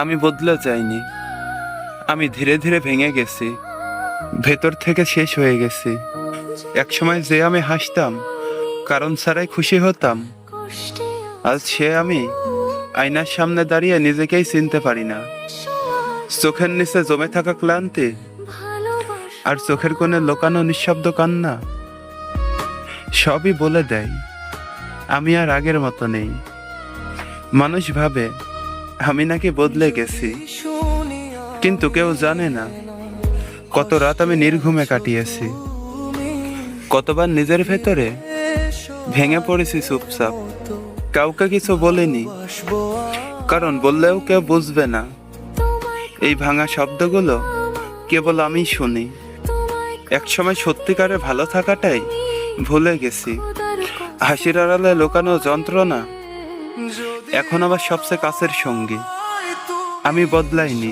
আমি বদলে যাইনি। আমি ধীরে ধীরে ভেঙে গেছি, ভেতর থেকে শেষ হয়ে গেছি। একসময় যে আমি হাসতাম, কারণ ছাড়াই খুশি হতাম, আজ সে আমি আয়নার সামনে দাঁড়িয়ে নিজেকেই চিনতে পারি না। চোখের নিচে জমে থাকা ক্লান্তি আর চোখের কোণে লোকানো নিঃশব্দ কান্না সবই বলে দেয় আমি আর আগের মতো নেই। মানুষ ভাবে আমি নাকি বদলে গেছি, কিন্তু কেউ জানে না কত রাত আমি নির্ঘুমে কাটিয়েছি, কতবার নিজের ভেতরে ভেঙে পড়েছি চুপচাপ। কাউকে কিছু বলিনি, কারণ বললেও কেউ বুঝবে না। এই ভাঙা শব্দগুলো কেবল আমি শুনি। একসময় সত্যিকারে ভালো থাকাটাই ভুলে গেছি। হাসির আড়ালে লুকানো যন্ত্রণা এখন আমার সবচেয়ে কাছের সঙ্গী। আমি বদলাইনি,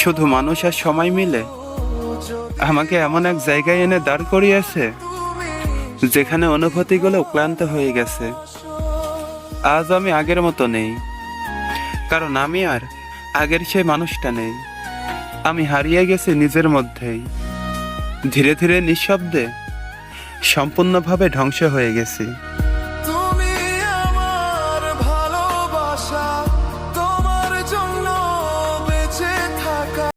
শুধু মানুষ আর সময় মিলে আমাকে এমন এক জায়গায় এনে দাঁড় করিয়েছে যেখানে অনুভূতিগুলো ক্লান্ত হয়ে গেছে। আজ আমি আগের মতো নেই, কারণ আমি আর আগের সেই মানুষটা নেই। আমি হারিয়ে গেছি নিজের মধ্যেই, ধীরে ধীরে নিঃশব্দে সম্পূর্ণভাবে ধ্বংস হয়ে গেছি।